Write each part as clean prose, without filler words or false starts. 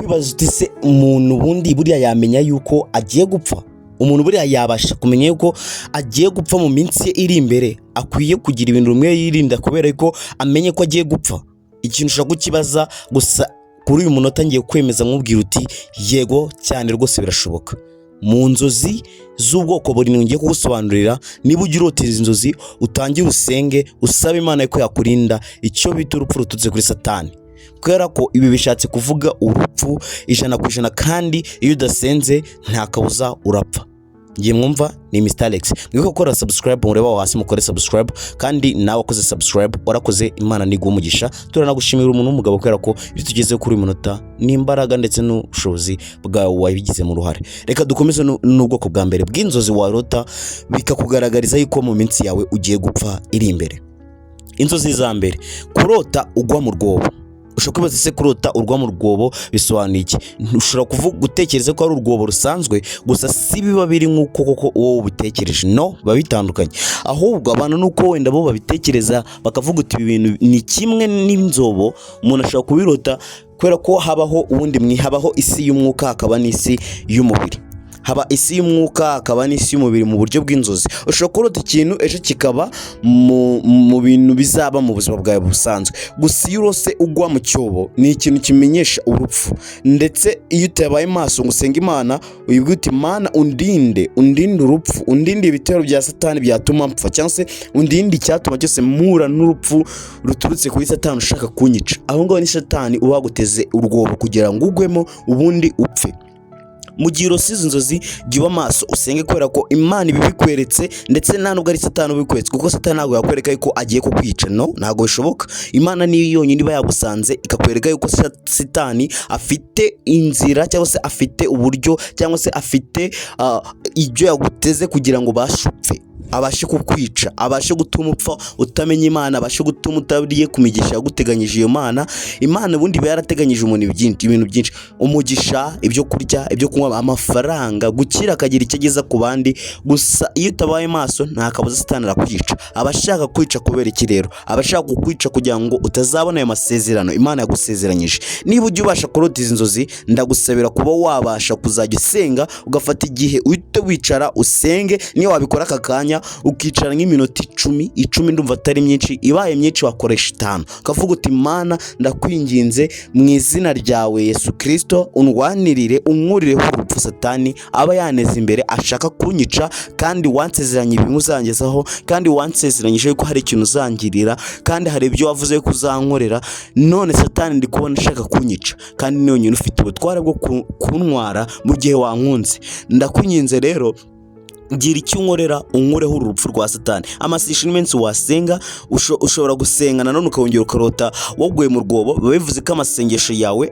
wakwibaza uti se umuntu bundi buriya yamenya yuko agiye gupfa? Umuntu buriya yabasha kumenya yuko agiye gupfa mu minsi iri imbere? Akwiye kugira ibintu rumwe yirinda kubera ko amenye ko agiye gupfa? Ikintu ushaka kukibaza gusa kuri uyu munota ngiye kwemeza nkubwira uti yego cyane rwose birashoboka. Mu nzozi z'ubwoko buri ngiye kugusobanurira, niba ugira uroteza inzozi utangire usenge usaba Imana ko yakurinda icyo bita urupfu rututse kuri Satani, kubera ko ibi bishatse kuvuga urupfu 100% kandi iyo udasenze nta kabuza urapfa. Ngiye mwumva ni Mr Alex. Mwiko gukora subscribe mureba hasi mukore subscribe, kandi nawe wakoze subscribe warakoze, Imana niguha umugisha. Turanagushimira umuntu w'umugabo kubera ko iyo tugeze kuri munota n'imbaraga ndetse n'ubushobozi bwawe wabigize mu ruhare. Reka dukomeze n'ubwoko bwa mbere bw'inzozi warota bikakugaragariza yuko mu minsi yawe ugiye gupfa iri imbere. Inzozi za mbere, kurota ugwa mu rwobo. Ushobora kwibaza se kurota urwa mu rwobo bisobanuye iki? Ushobora gutekereza ko ari urwobo rusanzwe, gusa si biba biri nk'uko koko uwo ubitekereje. No, biba bitandukanye. Ahubwo abantu nuko wenda bo babitekereza bakavuga uti ibi bintu ni kimwe n'inzobo. Umuntu ashobora kubirota kubera ko habaho isi y'umwuka hakaba n'isi y'umubiri. Haba isi y'umwuka hakaba n'isi y'umubiri mu buryo bw'inzozi. Ushobora kurota ikintu ejo kikaba mu bintu bizaba mu buzima bwawe busanzwe, gusa iyo urose ugwa mu cyobo ni ikintu kimenyesha urupfu. Ndetse iyo utabaye maso ngo usenge Imana uyibwire uti Mana undinde urupfu, undinde ibitero bya Satani byatuma mpfa, cyangwa se undinde icyatuma cyose mpura n'urupfu ruturutse kuri Satani ushaka kunyica. Aho ngaho ni Satani ubaguteze urwobo kugira ngo ugwemo ubundi upfe. Mu gihe urosize inzozi jya uba maso usenge, kubera ko Imana ibikweretse, ndetse nta nubwo ari Satani ubikweretse, kuko Satani ntabwo yakwereka yuko agiye kukwica. No, ntabwo bishoboka. Imana niyo yonyine iba yagusanze ikakwereka yuko Satani afite inzira, cyangwa se afite uburyo, cyangwa se afite ibyo yaguteze kugira ngo bashupfe, abashe kukwica, abashe gutuma upfa utamenya Imana, abashe gutuma utariye kumigisha yaguteganyije iyo Mana. Imana ubundi iba yarateganyije ibintu byinshi: umugisha, ibyo kurya, ibyo kunywa, amafaranga, gukira akagira icyo ageza ku bandi. Gusa iyo utabaye maso nta kabuza Satani arakwica. Abashaka kwica kubera iki rero? Abashaka kukwica kugira ngo utazabona ayo masezerano Imana yagusezeranyije. Niba ujya ubasha kurota izi nzozi, ndagusabira kuba wabasha kuzajya usenga, ugafata igihe uhite wicara usenge. Niyo wabikora aka kanya ukicara nk'iminota 10 ndumva atari myinshi, ibaye myinshi wakoresha 5, ukavuga uti Mana ndakwinginze mu izina ryawe Yesu Kristo undwanirire, unkurire urupfu Satani aba yaneze imbere ashaka kunyica, kandi wansezeranye ibintu uzangezaho, kandi wansezeranyije ko hari ikintu uzangirira, kandi hari ibyo wavuze ko uzankorera. None Satani ndi kubona ashaka kunyica, kandi niyo nyine ufite ubutware bwo kuntwara mu gihe wankunze. Ndakwinginze rero gira icyo unkorera, unkureho urupfu rwa Satani. Amasisho imensi wasenga, ushobora gusenga nanone ukongera ukarota waguye mu rwobo. Bivuze ko amasengesho yawe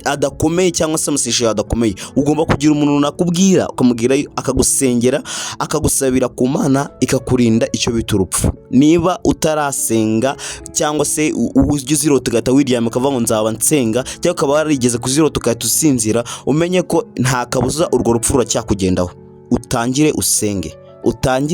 adakomeye, cyangwa se amasisho yawe adakomeye. Ugomba kugira umuntu runakubwira, ukamubwira akagusengera, akagusabira ku Mana ikakurinda icyo bita urupfu. Niba utarasenga, cyangwa se ujya uzirota ugahita wiryama ukavuga ngo nzaba nsenga, cyangwa ukaba warigeze kuzirota ugahita usinzira, umenye ko nta kabuza urwo rupfu ruracyakugendaho. Utangire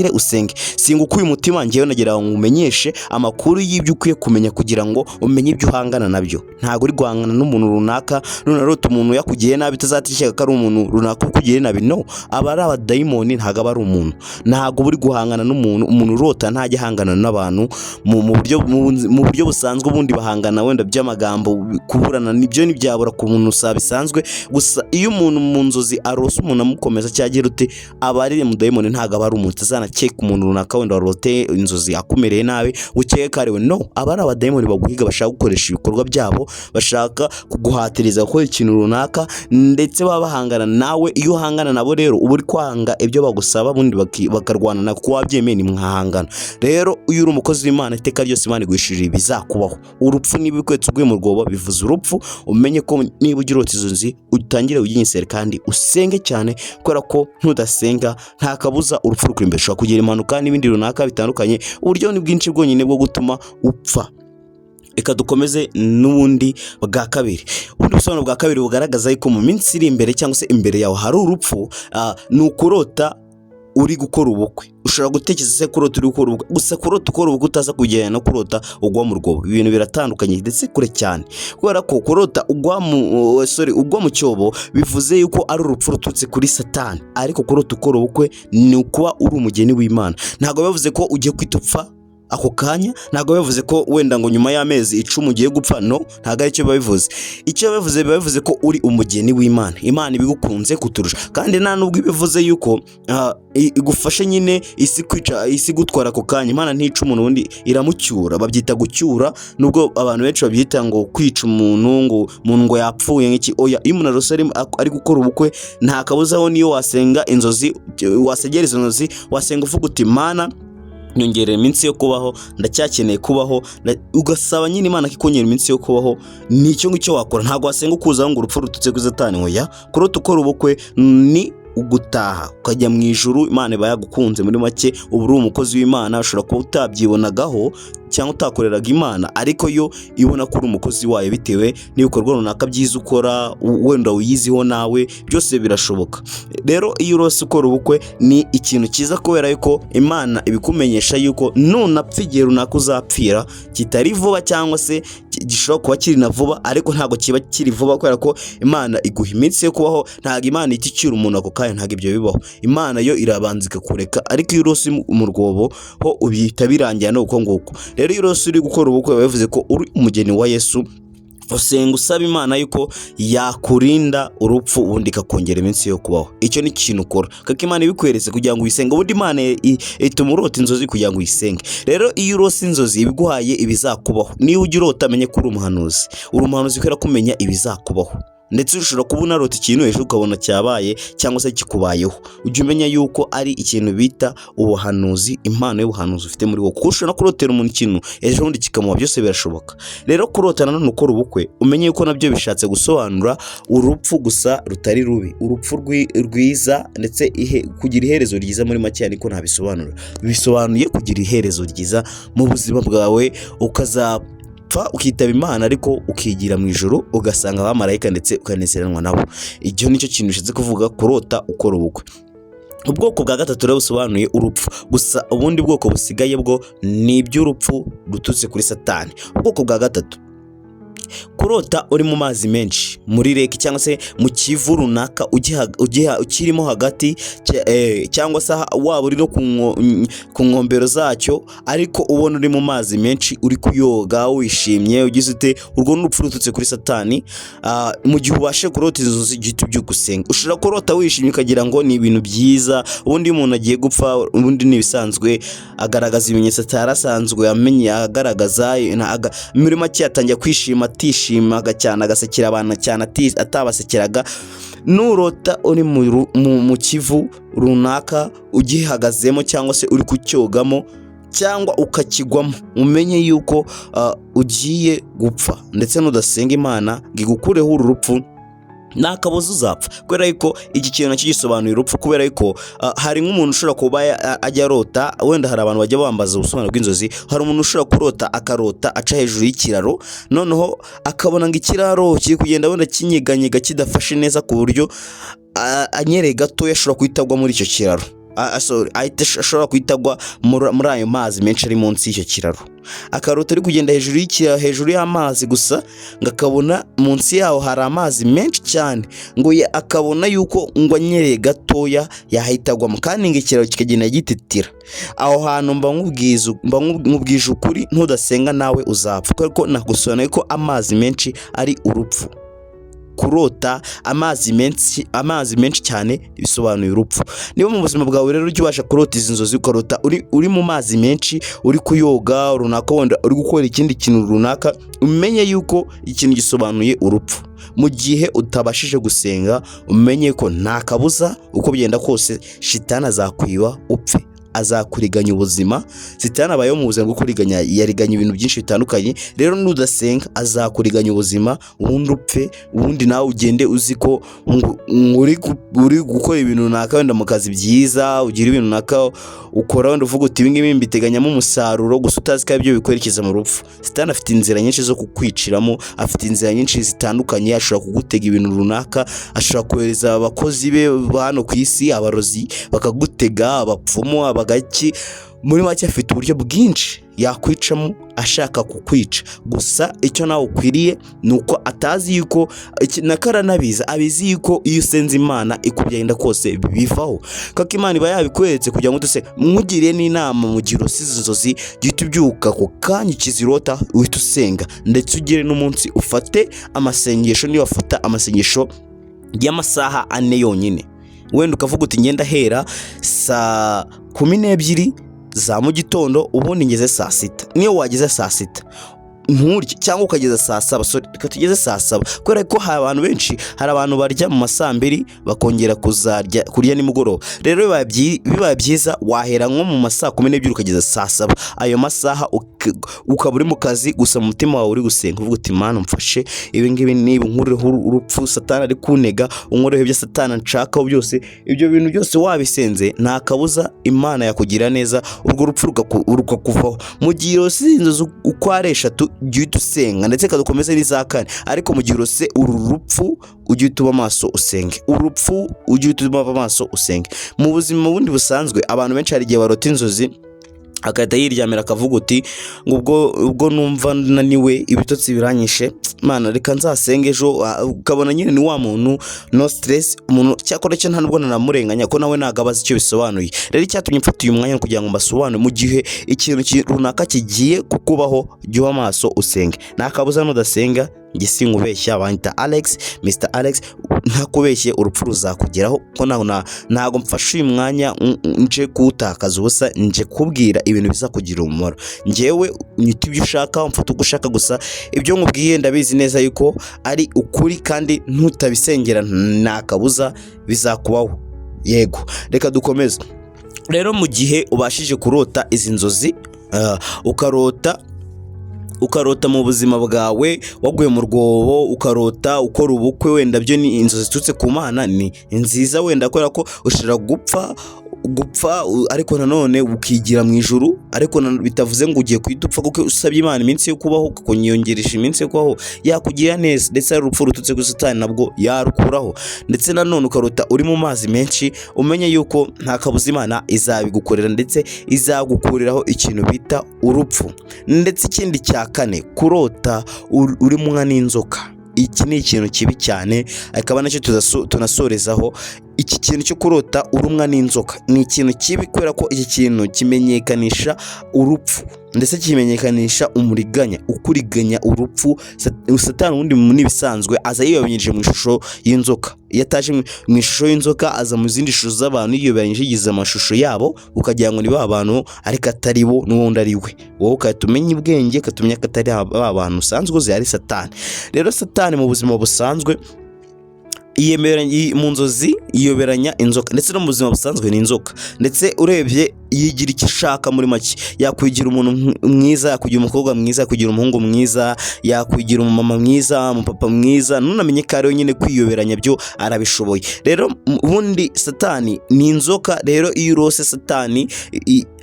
usenge. Singukuye umutima ngewe nagira ngo umenyeshe amakuru y'ibyo ukwiye kumenya kugira ngo umenye ibyo uhangana nabyo. Ntabwo uri guhangana n'umuntu runaka, runarota umuntu yakugiye nabi utazatishaka ko ari umuntu runaka ukugiye nabi. No, aba ari abadayimoni, ntabwo aba ari umuntu. Ntabwo uri guhangana n'umuntu. Umuntu urota ntajya ahangana n'abantu mu buryo busanzwe. Ubundi bahangana wenda by'amagambo, kuburana nibyo ntibyabura ku muntu bisanzwe. Gusa iyo umuntu mu nzozi arose umuntu amukomeza cyagira uti aba ari umudayimoni, ntabwo aba ari umuntu. Utazanakeka umuntu runaka wenda warote inzozi akumereye nabi ukeke ko ari we. No, aba ari abadayimoni baguhiga, bashaka gukoresha ibikorwa byabo, bashaka kuguhatiriza gukora ikintu runaka, ndetse baba bahangana nawe. Iyo uhangana nabo rero uba uri kwanga ibyo bagusaba, ubundi bakarwana na kuko wabyemeye ni mwahangana. Rero iyo uri umukozi w'Imana, iteka ryose Imana iguhishurira ibizakubaho. Urupfu niba bikwetse uguye mu rwobo bivuze urupfu. Umenye ko niba ugira urota izo nzozi utangire uyinyisere, kandi usenge cyane, kubera ko ntudasenga nta kabuza urupfu rukuri imbere. Ushobora kugira impanuka n'ibindi runaka bitandukanye. Uburyo ni bwinshi bwonyine bwo gutuma upfa. Reka dukomeze n'ubundi bwa kabiri. Ubundi busobanuro bwa kabiri bugaragaza yuko mu minsi iri imbere, cyangwa se imbere yawe hari urupfu. Ni ukurota uri gukora ubukwe. ushobora gutekereza se kurota uri gukora ubukwe, gusa kurota ukora ubukwe utaza kujyana no kurota ugwa mu rwobo, ibintu biratandukanye ndetse kure cyane, kubera ko kurota ugwa mu cyobo bivuze yuko ari urupfu rututse kuri Satani, ariko kurota ukora ubukwe ni ukuba uri umugeni w'Imana. Ntabwo bivuze ko ugiye kwitupfa ako kanya, ntabwo bivuze ko wenda ngo nyuma y'amezi 10 ugiye gupfa, no, ntabwo ari cyo bivuze. Icyo bivuze ko uri umugeni w'Imana, Imana ibigukunze kuturusha, kandi nta nubwo bivuze yuko igufashe nyine isi gutwara ako kanya. Imana ntica umuntu ubundi iramucyura, babyita gucyura, nubwo abantu benshi babyita ngo kwica umuntu ngo yapfuye nk'iki. Oya, iyo umuntu ari gukora ubukwe nta kabuza aho niyo wasenga inzozi, wasegera izo nzozi, wasenga uvuga uti Mana nyongerera iminsi yo kubaho, ndacyakeneye kubaho, ugasaba nyine Imana kikongera iminsi yo kubaho. Nicyo ngicyo wakora, ntabwo wasenga ukuza ngo urupfu rututse kuri Satani. Oya, kurota ukora ubukwe ni ugutaha ukajya mu ijuru. Imana iba yagukunze, muri make ubu uri umukozi w'Imana. Ushobora kuba utabyibonagaho cyangwa utakoreraga Imana, ariko yo ibona ko uri umukozi wayo bitewe n'ibikorwa runaka byiza ukora, wenda uyiziho nawe, byose birashoboka. Rero iyo urose ukora ubukwe ni ikintu cyiza, kubera yuko Imana ibikumenyesha yuko nunapfa igihe runaka uzapfira, kitari vuba cyangwa se gishobora kuba kiri na vuba, ariko ntabwo kiba kiri vuba, kubera ko Imana iguha iminsi yo kubaho. Ntabwo Imana itikira umuntu ako kanya, ntabwo ibyo bibaho. Imana yo irabanza ikakureka, ariko iyo urose mu rwobo ho ubihita birangira no uko nguko. Rero iyo urose uri gukora ubukwe bivuze ko uri umugeni wa Yesu, usenga usaba Imana yuko yakurinda urupfu ubundi ikakongera iminsi yo kubaho. Icyo ni ikintu ukora, kuko Imana ibikweretse kugira ngo uyisenge, ubundi Imana ituma urota inzozi kugira ngo uyisenge. Rero iyo urose inzozi ibiguhaye ibizakubaho. Niba ujya urota amenye ko uri umuhanuzi kubera kumenya ibizakubaho, ndetse ushobora kuba unarota ikintu ejo ukabona cyabaye cyangwa se kikubayeho. Ujye umenya yuko ari ikintu bita ubuhanuzi, impano y'ubuhanuzi ufite muri wowe, kuko ushobora kurotera umuntu ikintu ejo bundi kikamuha, byose birashoboka. Rero kurota nanone ukora ubukwe umenye yuko nabyo bishatse gusobanura urupfu gusa rutari rubi, urupfu rwiza, ndetse kugira iherezo ryiza. Muri make ariko nta bisobanuro, bisobanuye kugira iherezo ryiza mu buzima bwawe, ukitaba Imana ariko ukigira mu ijuru, ugasanga abamarayika ndetse ukanezeranwa nabo. Icyo nicyo kintu bishatse kuvuga kurota ukora ubukwe. Ubwoko bwa gatatu rero busobanuye urupfu, gusa ubundi bwoko busigaye bwo ni iby'urupfu rututse kuri Satani. Ubwoko bwa gatatu, kurota uri mu mazi menshi, muri lake cyangwa se mu kivu runaka ukirimo hagati, cyangwa se waba uri no ku nkombero zacyo, ariko ubona uri mu mazi menshi uri kuyoga wishimye ugize ute, urwo n'urupfu rututse kuri Satani. Mu gihe ubashe kurota inzozi gito byo gusenga, ushobora kurota wishimye ukagira ngo ni ibintu byiza. Ubundi umuntu agiye gupfa, ubundi nibisanzwe agaragaza ibimenyetso atarasanzwe amenye agaragaza, muri make yatangiye kwishima, atishima cyane, agasekera abantu cyane atabasekeraga. Nurota uri mu kivu runaka ugihagazemo cyangwa se uri kucyogamo cyangwa ukakigwamo, umenye yuko ugiye gupfa, ndetse nudasenga Imana ngo igukureho uru rupfu nta kabuza uzapfa, kubera yuko iki kintu nacyo gisobanuye urupfu. Kubera yuko hari nk'umuntu ushobora kuba ajya arota, wenda hari abantu bajya bambaza ubusobanuro bw'inzozi. Hari umuntu ushobora kurota akarota aca hejuru y'ikiraro, noneho akabona ngo ikiraro kiri kugenda wenda kinyeganyega kidafashe neza, ku buryo anyereye gato ashobora kuhitagwa muri icyo kiraro, ashobora kuhitagwa muri ayo mazi menshi ari munsi y'icyo kiraro. Akarota ari kugenda hejuru y'amazi gusa, ngo akabona munsi yaho hari amazi menshi cyane, ngo akabona yuko ngo anyereye gatoya yahitagwamo, kandi ngo ikiraro kikagenda gititira. Aho hantu mba nkubwije ukuri, ntudasenga nawe uzapfa, kuko nagusobanuye ko amazi menshi ari urupfu. Kurota amazi menshi cyane bisobanuye urupfu. Niba mu buzima bwawe rero ujye ubasha kurota izi nzozi, ukarota uri mu mazi menshi, uri kuyoga runaka, wenda uri gukora ikindi kintu runaka, umenye yuko ikintu gisobanuye urupfu. Mu gihe utabashije gusenga, umenye ko nta kabuza uko byenda kose shitani azakwiba upfe, azakuriganya ubuzima. Satani abayeho mu buzima bwo kuriganya, yariganya ibintu byinshi bitandukanye. Rero nudasenga azakuriganya ubuzima, ubundi upfe, ubundi nawe ugende uzi ko uri gukora ibintu runaka, wenda mu kazi byiza, ugira ibintu runaka ukora, wenda uvuga uti ibingibi mbiteganyamo umusaruro, gusa utazi ko ibyo bikwerekeza mu rupfu. Satani afite inzira nyinshi zo kukwiciramo, afite inzira nyinshi zitandukanye. Ashobora kugutega ibintu runaka, ashobora kohereza abakozi be hano ku isi, abarozi bakagutega, abapfumu, agaki muri make afite uburyo bwinshi yakwicamo ashaka kukwica. Gusa icyo nawe ukwiriye nuko atazi yuko nakaranabiza abizi yuko iyo usenze Imana ikubyenda kose bivaho, kako Imana iba yabikweretse kugira ngo duse mwugiriye n'inama mu gihe urose inzozi gihita ubyuka ku kanya ukizirota uhita usenga, ndetse ugire n'umunsi ufate amasengesho. Niyo wafata amasengesho y'amasaha 4 yonyine, wenda ukavuga uti ngenda hera saa 12 za mu gitondo ubundi ngeze saa 6. Niyo wageze saa 6 nturye cyangwa ukageza saa 7, so tugeze saa 7 kubera ko hari abantu benshi, hari abantu barya mu masaa 2 bakongera kurya nimugoroba. Rero bibaye byiza wahera nko mu masaa 12 ukageza saa 7, ayo masaha ukaba uri mu kazi gusa mu mutima wawe uri gusenga uvuga uti Mana mfashe ibi ngibi niba nkureho urupfu Satani ari kunega, unkoreho ibyo Satani nshakaho byose. Ibyo bintu byose wabisenze nta kabuza Imana yakugira neza, urwo rupfu rukakuvaho. Mu gihe rose inzozi uko ari 3 ujye usenga, ndetse kadukomeze n'iza 4, ariko mu gihe rose uru rupfu ujye utuba amaso usenge, urupfu ujye utuba amaso usenge. Mu buzima bundi busanzwe abantu benshi hari igihe barota inzozi akahita yiryamira akavuga uti ubwo numva naniwe ibitotsi biranyishe, Mana reka nzasenge ejo. Ukabona nyine ni wa muntu no stress, umuntu cyakora cyo nta nubwo nanamurenganya ko nawe nagabaza icyo bisobanuye. Rero icyatumye mfata uyu mwanya kugira ngo mbasobanure, mu gihe ikintu runaka kigiye kukubaho jya amaso usenge, nakabuza nudasenga njye sinkubeshya banyita Alex, Mr Alex, ntakubeshye urupfu ruzakugeraho. Ko ntago mfashe uyu mwanya nje kuwutakaza ubusa, nje kubwira ibintu bizakugira umumaro. Njyewe nyita ibyo ushaka, mfata uko ushaka, gusa ibyo nkubwiye ndabizi neza yuko ari ukuri kandi ntutabisengera nta kabuza bizakubaho. Yego, reka dukomeze. Rero mu gihe ubashije kurota izi nzozi, ukarota mu buzima bwawe waguye mu rwobo, ukarota ukora ubukwe, wenda byo ni inzozi zitutse ku Mana, ni nziza wenda kubera ko ushira gupfa ariko nanone ukigira mu ijuru, ariko bitavuze ngo ugiye kwitupfa kuko usabye Imana iminsi yo kubaho ukonyongeresha iminsi yo kubaho yakugira neza. Ndetse ari urupfu rututse ku Satani nabwo yarukuraho. Ndetse nanone ukarota uri mu mazi menshi, umenye yuko nta kabuza Imana izabigukorera ndetse izagukuriraho ikintu bita urupfu. Ndetse ikindi cya 4, kurota uri mwa n'inzoka. Iki ni ikintu kibi cyane, akaba nacyo tunasorezaho. Iki kintu cyo kurota urumwa n'inzoka ni ikintu kibi kubera ko iki kintu kimenyekanisha urupfu, ndetse kimenyekanisha umuriganya, ukuriganya urupfu. Satani ubundi nibisanzwe aza yiyobanyije mu ishusho y'inzoka. Yataje mu ishusho y'inzoka aza mu zindi shusho z'abantu, yiyobanyije yigize amashusho yabo, ukagira ngo ni ba bantu ariko atari bo, n'ubundi ari we. Wowe ukatumenya ubwenge, ukatumenya ko atari ba bantu usanzwe uzi ari Satani. Rero Satani mu buzima busanzwe mu nzozi yiyoberanya inzoka, ndetse no mu buzima busanzwe ni inzoka. Ndetse urebye yigira icyo ishaka muri make, yakwigira umuntu mwiza, yakwigira umukobwa mwiza, yakwigira umuhungu mwiza, yakwigira umumama mwiza, umupapa mwiza, nunamenye ko ari nyine kwiyoberanya byo arabishoboye. Rero ubundi Satani ni inzoka. Rero iyo urose Satani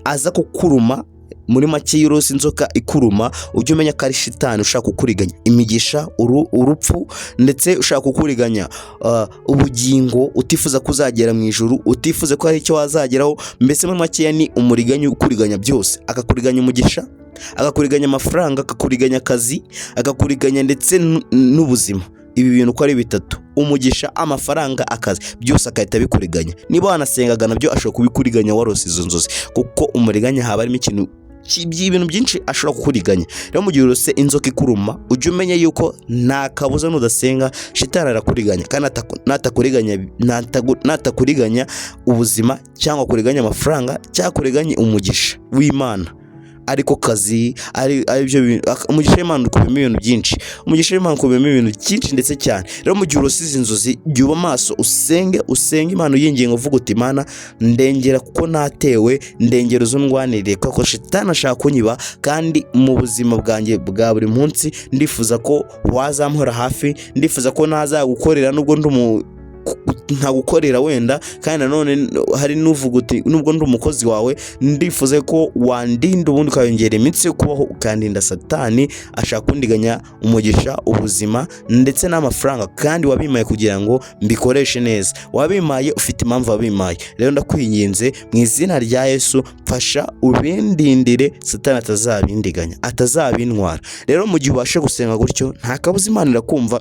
aza kukuruma, muri make y'urose inzoka ikuruma, ujye umenya ko ari Shitani ushaka kukuriganya imigisha, urupfu, ndetse ushaka kukuriganya ubugingo, utifuza kuzagera mu ijuru, utifuza ko hari icyo wazageraho. Mbese muri make ni umuriganya ukuriganya byose, akakuriganya umugisha, akakuriganya amafaranga, akakuriganya akazi, akakuriganya ndetse n'ubuzima. Ibi bintu uko ari 3, umugisha, amafaranga, akazi, byose akahita bikuriganya. Niba wanasengaga nabyo ashobora kubikuriganya warose izo nzozi, kuko umuriganya haba harimo ibintu byinshi ashobora kukuriganya. Rero mu gihe urose inzoka ikuruma, ujye umenya yuko nta kabuza nudasenga Shitani arakuriganya, kandi natakuriganya ubuzima, cyangwa kuriganya amafaranga, cyangwa kuriganya umugisha w'Imana, ariko kazi ari byo umugisha w'Imana ukubiyemo ibintu byinshi, umugisha w'Imana ukubiyemo ibintu byinshi ndetse cyane. Rero mu gihe urosize inzozi jya uba maso usenge Imana uyinginga uvuga uti Mana ndengera kuko natewe, ndengera uzundwanirire kuko Shitani ashaka kunyiba, kandi mu buzima bwanjye bwa buri munsi ndifuza ko wazampora hafi, ndifuza ko nazagukorera nubwo ntagukorera wenda kandi nanone hari n'uvuga uti nubwo ndi umukozi wawe ndifuze ko wandinda ubundi ukayongera iminsi yo kubaho ukandinda satani ashaka kundiganya umugisha ubuzima ndetse n'amafaranga kandi wabimaye kugira ngo mbikoreshe neza wabimaye ufite impamvu wabimaye rero ndakwinginze mu izina rya Yesu fasha ubindindire satani atazabindiganya atazabintwara rero mu gihe ubashe gusenga gutyo nta kabuza Imana irakumva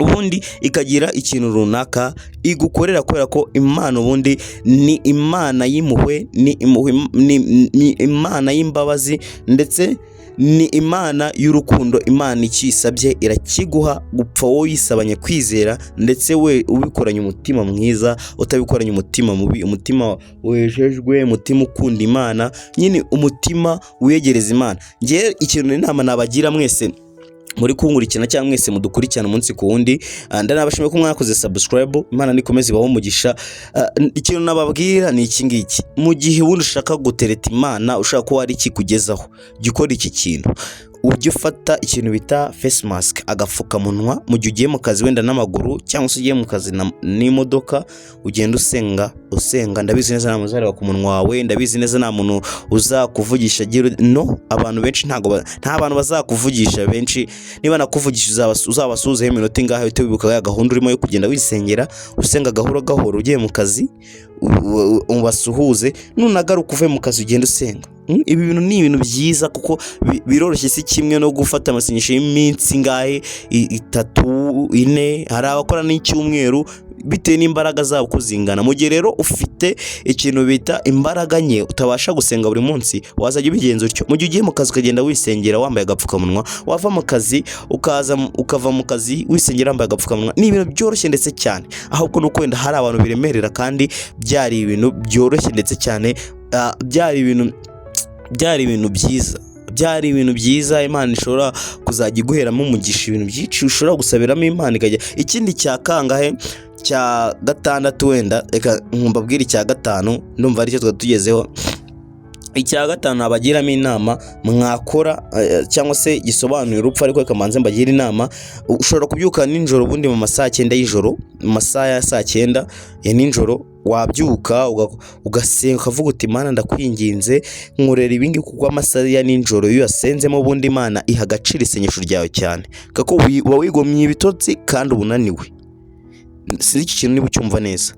ubundi ikagira ikintu runaka igukorera kubera ko Imana ubundi ni Imana y'impuhwe ni Imana y'imbabazi ndetse ni Imana y'urukundo Imana ikisabye irakiguha gupfa wowe yisabanye kwizera ndetse we ubikoranye umutima mwiza utabikoranye umutima mubi umutima wejejwe umutima ukunda Imana nyine umutima wiyegereza Imana ngiye ikintu inama nabagira mwese muri kungurikirana cyangwa mwese mudukurikirana umunsi ku wundi ndanabashimiye ko mwakoze subscribe Imana nikomeze ibaho umugisha ikintu nababwira ni iki ngiki mu gihe wundi ushaka gutereta Imana ushaka ko ari kikugezaho gikora iki kintu ujye ufata ikintu bita face mask agapfukamunwa mu gihe ugiye mu kazi wenda n'amaguru cyangwa se ugiye mu kazi n'imodoka ugenda usenga ndabizi neza nta muzareba ku munwa wawe ndabizi neza nta muntu uzakuvugisha no abantu benshi nta bantu bazakuvugisha benshi niba nakuvugisha uzabasuzeho iminota ingahe uhite wibuka ya gahunda urimo yo kugenda wisengera usenga gahoro ugiye mu kazi ubasuhuze nunagaruka uve mu kazi ugenda usenga ibi bintu ni ibintu byiza kuko biroroshye si kimwe no gufata amasengesho y'iminsi ngahe 3 4 hari abakora n'icyumweru bitewe n'imbaraga zabo kuzingana mu gihe rero ufite ikintu bita imbaraga nke utabasha gusenga buri munsi wazajya ubigenza utyo mu gihe ugiye mu kazi ukagenda wisengera wambaye agapfukamunwa wava mu kazi ukava mu kazi wisengera wambaye agapfukamunwa ni ibintu byoroshye ndetse cyane ahubwo nuko wenda hari abantu biremerera kandi byari ibintu byoroshye ndetse cyane byari ibintu byiza Imana ishobora kuzajya iguheramo umugisha ibintu byinshi ushobora gusabiramo Imana ikajya ikindi cya kangahe cya 6 wenda reka mbabwire icya 5 ndumva ari cyo twatugezeho icya 5 abagiramo inama mwakora cyangwa se gisobanuye urupfu ariko kamanze mbagira inama ushobora kubyuka ninjoro ubundi mu masaha 9 y'ijoro mu masaha ya saa 9 ya ninjoro wabyuka ugasenga ukavuga uti Imana ndakwinginze nkurera ibingi kuko amasaha ya ninjoro iyo yasenzemo ubundi Imana iha agaciro isengesho ryawe cyane kako wigomye ibitotsi kandi ubunaniwe sinzi iki kintu niba ucyumva neza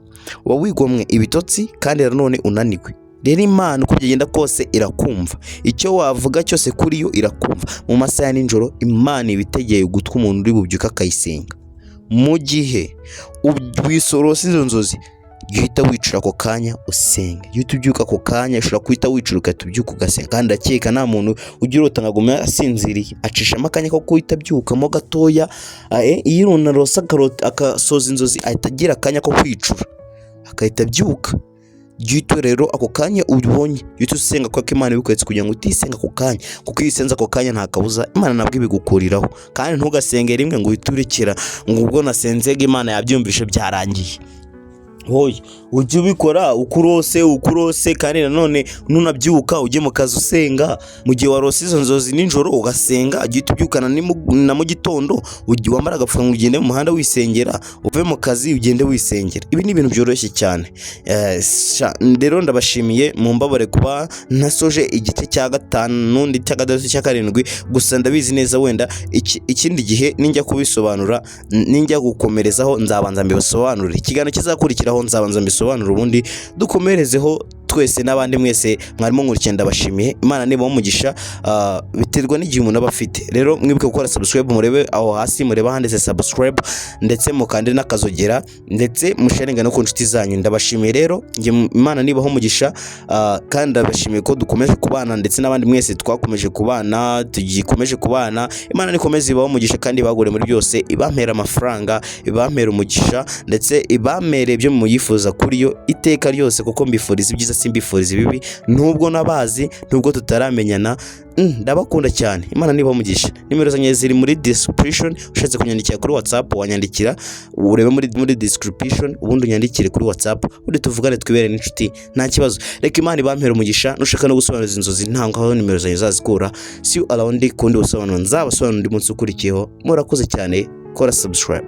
wigomwe ibitotsi kandi nanone unaniwe rero Imana uko byagenda kose irakumva icyo wavuga cyose kuri yo irakumva mu masaha ya ninjoro Imana ibitegeye ugutwa umuntu uri bubyuka akayisenga mu gihe wisorose izo nzozi uhita wicura ako kanya usenga iyo ubyuka ako kanya ushobora kuhita wicura ukatubyuka ugasenga kandi akeka nta muntu ugira utangaguma asinziriye acishamo akanya ko kuhita byukamo gatoya iyo runarose akasoza inzozi ahita agira akanya ko kwicura akahita byuka gito rero ako kanya ubonye yuko usenga kwa Imana bikwetse kugira ngo utisenga ako kanya kuko iyo usenza ako kanya nta kabuza Imana nabwo ibigukuriraho kandi ntugasenge rimwe ngo uiturekera ngo ubwo nasenzega Imana yabyumvishe byarangiye hoye ujye ubikora ukurose kandi nanone nunabyuka ujye mu kazi usenga mu gihe warose izo nzozi ninjoro ugasenga gihita ubyukana na mu gitondo wambara agapfukamunwa ugende mu muhanda wisengera uve mu kazi ugende wisengera ibi ni ibintu byoroshye cyane rero ndabashimiye mu mbabare kuba nasoje igice cya 5 n'undi cya 6 cya 7 gusa ndabizi neza wenda ikindi gihe ninjya kubisobanura ninjya gukomerezaho nzabanza mbisobanurira ikiganiro kizakurikiraho nzabanza mbisobanura ubundi dukomerezeho twese n'abandi mwese mwarimo nkurikira ndabashimiye Imana niba umugisha biterwa n'igihe umuntu aba afite rero mwibuke gukora subscribe murebe aho hasi mureba handitse subscribe ndetse mukande n'akazogera ndetse musharinga no ku nshuti zanyu ndabashimiye rero Imana niba umugisha kandi ndabashimiye ko dukomeje kubana ndetse n'abandi mwese twakomeje kubana tugikomeje kubana Imana nikomeze ibaho umugisha kandi bagure muri byose ibampera amafaranga ibampera umugisha ndetse ibampere byo muyifuza kuri yo iteka ryose kuko mbifuriza ibyiza simbifuriza ibibi nubwo nabazi nubwo tutaramenyana ndabakunda cyane Imana niba umugisha nimero zanjye ziri muri description ushatse kunyandikira kuri WhatsApp wanyandikira urebe muri description ubundi unyandikire kuri WhatsApp undi tuvugane twibere n'inshuti nta kibazo reka Imana ibampera umugisha nushaka no gusobanuza inzozi ntangaho nimero zanjye zazikura see you around kundi usobanura nzabasobanura undi munsi ukurikiyeho murakoze cyane kora subscribe